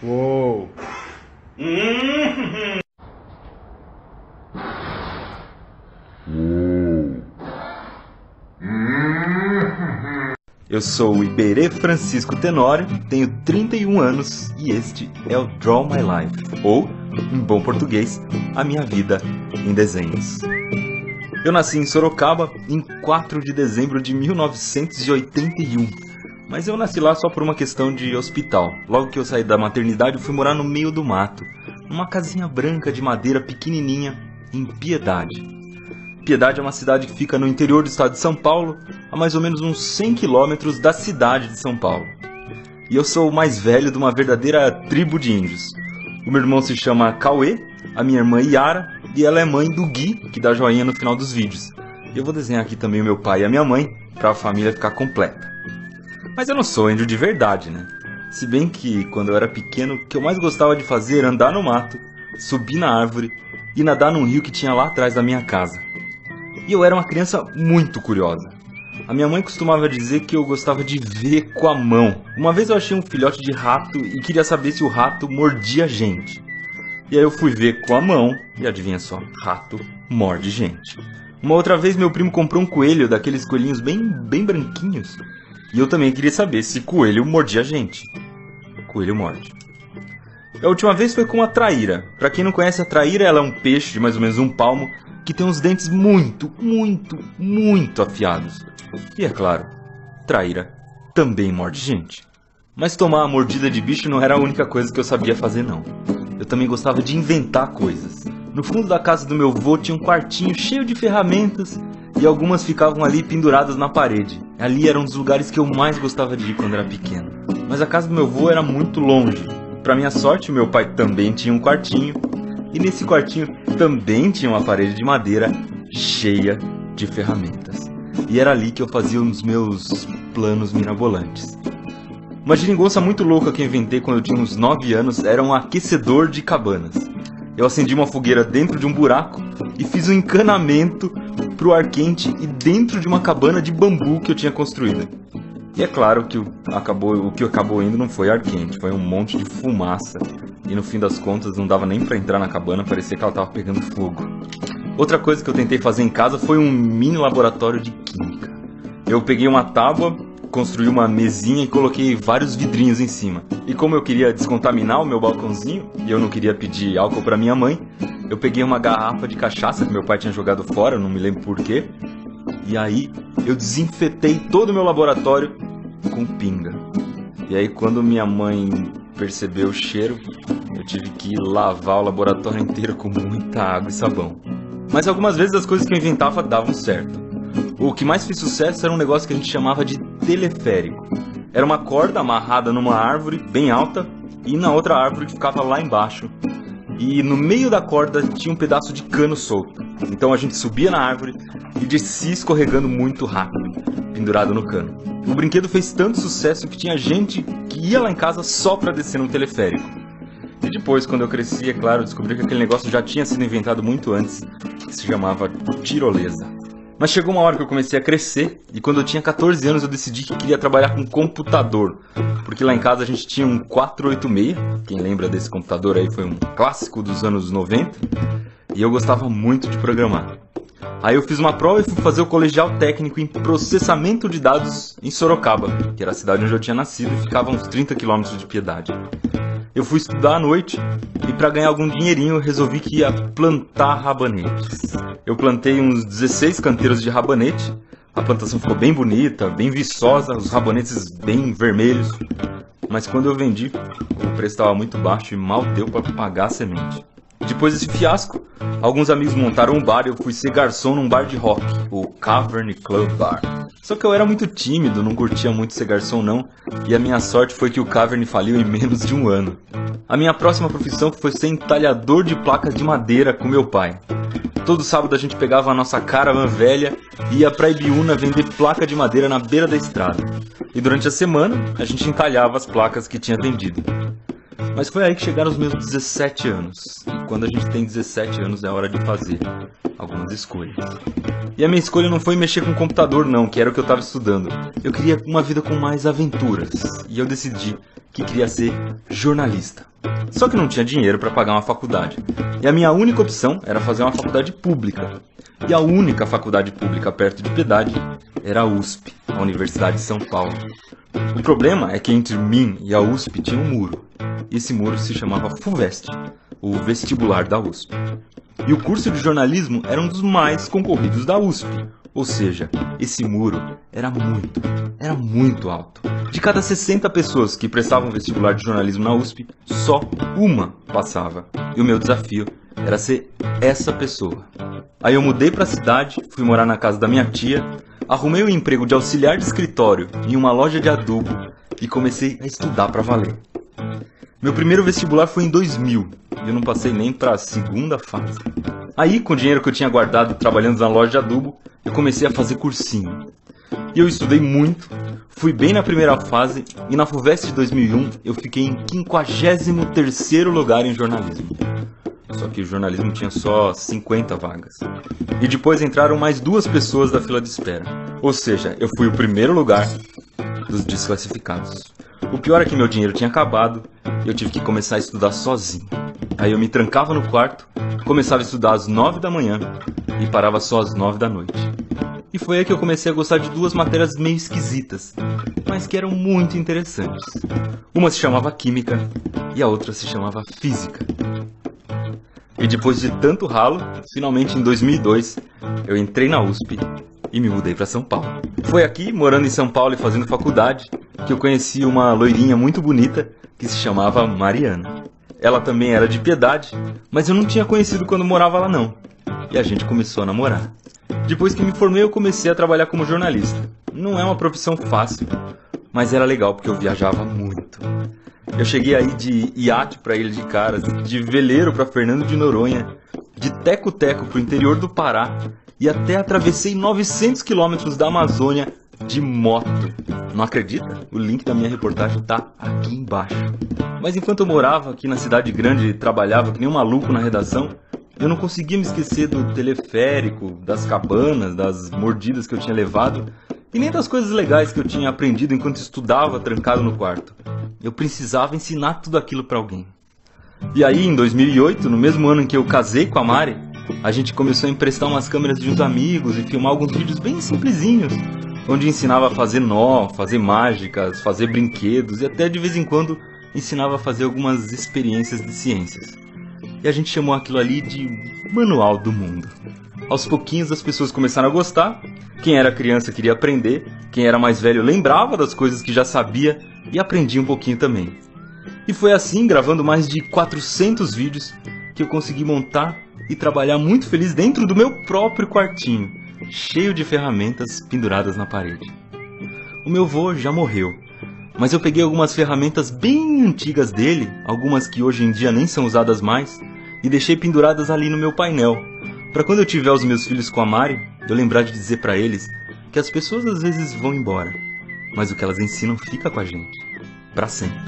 Uou! Eu sou o Iberê Francisco Tenório, tenho 31 anos e este é o Draw My Life, ou, em bom português, a minha vida em desenhos. Eu nasci em Sorocaba em 4 de dezembro de 1981, mas eu nasci lá só por uma questão de hospital. Logo que eu saí da maternidade, eu fui morar no meio do mato, numa casinha branca de madeira pequenininha, em Piedade. Piedade é uma cidade que fica no interior do estado de São Paulo, a mais ou menos uns 100 quilômetros da cidade de São Paulo. E eu sou o mais velho de uma verdadeira tribo de índios. O meu irmão se chama Cauê, a minha irmã Yara, e ela é mãe do Gui, que dá joinha no final dos vídeos. E eu vou desenhar aqui também o meu pai e a minha mãe, para a família ficar completa. Mas eu não sou índio de verdade, né? Se bem que, quando eu era pequeno, o que eu mais gostava de fazer era andar no mato, subir na árvore e nadar num rio que tinha lá atrás da minha casa. E eu era uma criança muito curiosa. A minha mãe costumava dizer que eu gostava de ver com a mão. Uma vez eu achei um filhote de rato e queria saber se o rato mordia gente. E aí eu fui ver com a mão e adivinha só, rato morde gente. Uma outra vez meu primo comprou um coelho, daqueles coelhinhos bem branquinhos. E eu também queria saber se coelho mordia gente. Coelho morde. A última vez foi com a traíra. Pra quem não conhece, a traíra ela é um peixe de mais ou menos um palmo que tem uns dentes muito afiados. E é claro, traíra também morde gente. Mas tomar a mordida de bicho não era a única coisa que eu sabia fazer não. Eu também gostava de inventar coisas. No fundo da casa do meu avô tinha um quartinho cheio de ferramentas e algumas ficavam ali penduradas na parede. Ali era um dos lugares que eu mais gostava de ir quando era pequeno. Mas a casa do meu avô era muito longe. Para minha sorte, meu pai também tinha um quartinho. E nesse quartinho também tinha uma parede de madeira cheia de ferramentas. E era ali que eu fazia os meus planos mirabolantes. Uma geringonça muito louca que eu inventei quando eu tinha uns 9 anos era um aquecedor de cabanas. Eu acendi uma fogueira dentro de um buraco e fiz um encanamento pro ar quente e dentro de uma cabana de bambu que eu tinha construído. E é claro que o que acabou indo não foi ar quente, foi um monte de fumaça. E no fim das contas não dava nem pra entrar na cabana, parecia que ela tava pegando fogo. Outra coisa que eu tentei fazer em casa foi um mini laboratório de química. Eu peguei uma tábua, construí uma mesinha e coloquei vários vidrinhos em cima. E como eu queria descontaminar o meu balcãozinho, e eu não queria pedir álcool pra minha mãe, eu peguei uma garrafa de cachaça que meu pai tinha jogado fora, não me lembro porquê. E aí eu desinfetei todo o meu laboratório com pinga. E aí quando minha mãe percebeu o cheiro, eu tive que lavar o laboratório inteiro com muita água e sabão. Mas algumas vezes as coisas que eu inventava davam certo. O que mais fez sucesso era um negócio que a gente chamava de teleférico. Era uma corda amarrada numa árvore bem alta e na outra árvore que ficava lá embaixo. E no meio da corda tinha um pedaço de cano solto. Então a gente subia na árvore e descia escorregando muito rápido, pendurado no cano. O brinquedo fez tanto sucesso que tinha gente que ia lá em casa só pra descer no teleférico. E depois, quando eu cresci, é claro, descobri que aquele negócio já tinha sido inventado muito antes, que se chamava tirolesa. Mas chegou uma hora que eu comecei a crescer, e quando eu tinha 14 anos eu decidi que queria trabalhar com computador. Porque lá em casa a gente tinha um 486, quem lembra desse computador aí foi um clássico dos anos 90, e eu gostava muito de programar. Aí eu fiz uma prova e fui fazer o colegial técnico em processamento de dados em Sorocaba, que era a cidade onde eu tinha nascido e ficava a uns 30 quilômetros de Piedade. Eu fui estudar à noite e para ganhar algum dinheirinho eu resolvi que ia plantar rabanetes. Eu plantei uns 16 canteiros de rabanete, a plantação ficou bem bonita, bem viçosa, os rabanetes bem vermelhos. Mas quando eu vendi, o preço estava muito baixo e mal deu para pagar a semente. Depois desse fiasco, alguns amigos montaram um bar e eu fui ser garçom num bar de rock, o Cavern Club Bar. Só que eu era muito tímido, não curtia muito ser garçom não, e a minha sorte foi que o Cavern faliu em menos de um ano. A minha próxima profissão foi ser entalhador de placas de madeira com meu pai. Todo sábado a gente pegava a nossa caravan velha e ia pra Ibiúna vender placa de madeira na beira da estrada. E durante a semana a gente entalhava as placas que tinha vendido. Mas foi aí que chegaram os meus 17 anos. E quando a gente tem 17 anos é hora de fazer algumas escolhas. E a minha escolha não foi mexer com computador não, que era o que eu estava estudando. Eu queria uma vida com mais aventuras. E eu decidi que queria ser jornalista. Só que não tinha dinheiro para pagar uma faculdade. E a minha única opção era fazer uma faculdade pública. E a única faculdade pública perto de Piedade era a USP, a Universidade de São Paulo. O problema é que entre mim e a USP tinha um muro. E esse muro se chamava FUVEST, o vestibular da USP. E o curso de jornalismo era um dos mais concorridos da USP. Ou seja, esse muro era muito alto. De cada 60 pessoas que prestavam vestibular de jornalismo na USP, só uma passava. E o meu desafio era ser essa pessoa. Aí eu mudei para a cidade, fui morar na casa da minha tia, arrumei um emprego de auxiliar de escritório em uma loja de adubo e comecei a estudar para valer. Meu primeiro vestibular foi em 2000 e eu não passei nem para a segunda fase. Aí, com o dinheiro que eu tinha guardado trabalhando na loja de adubo, eu comecei a fazer cursinho. E eu estudei muito, fui bem na primeira fase e na FUVEST de 2001 eu fiquei em 53º lugar em jornalismo. Só que o jornalismo tinha só 50 vagas. E depois entraram mais 2 pessoas da fila de espera. Ou seja, eu fui o primeiro lugar dos desclassificados. O pior é que meu dinheiro tinha acabado e eu tive que começar a estudar sozinho. Aí eu me trancava no quarto, começava a estudar às 9 da manhã e parava só às 9 da noite. E foi aí que eu comecei a gostar de 2 matérias meio esquisitas, mas que eram muito interessantes. Uma se chamava Química e a outra se chamava Física. E depois de tanto ralo, finalmente em 2002, eu entrei na USP e me mudei para São Paulo. Foi aqui, morando em São Paulo e fazendo faculdade, que eu conheci uma loirinha muito bonita que se chamava Mariana. Ela também era de Piedade, mas eu não tinha conhecido quando morava lá não. E a gente começou a namorar. Depois que me formei, eu comecei a trabalhar como jornalista. Não é uma profissão fácil, mas era legal porque eu viajava muito. Eu cheguei aí de iate para Ilha de Caras, de veleiro para Fernando de Noronha, de teco-teco para o interior do Pará e até atravessei 900 quilômetros da Amazônia de moto. Não acredita? O link da minha reportagem tá aqui embaixo. Mas enquanto eu morava aqui na cidade grande e trabalhava que nem um maluco na redação, eu não conseguia me esquecer do teleférico, das cabanas, das mordidas que eu tinha levado e nem das coisas legais que eu tinha aprendido enquanto estudava trancado no quarto. Eu precisava ensinar tudo aquilo para alguém. E aí, em 2008, no mesmo ano em que eu casei com a Mari, a gente começou a emprestar umas câmeras de uns amigos e filmar alguns vídeos bem simplesinhos, onde ensinava a fazer nó, fazer mágicas, fazer brinquedos e até de vez em quando ensinava a fazer algumas experiências de ciências. E a gente chamou aquilo ali de Manual do Mundo. Aos pouquinhos as pessoas começaram a gostar, quem era criança queria aprender, quem era mais velho lembrava das coisas que já sabia e aprendia um pouquinho também. E foi assim, gravando mais de 400 vídeos, que eu consegui montar e trabalhar muito feliz dentro do meu próprio quartinho, cheio de ferramentas penduradas na parede. O meu vô já morreu, mas eu peguei algumas ferramentas bem antigas dele, algumas que hoje em dia nem são usadas mais, e deixei penduradas ali no meu painel, para quando eu tiver os meus filhos com a Mari, eu lembrar de dizer para eles que as pessoas às vezes vão embora, mas o que elas ensinam fica com a gente, para sempre.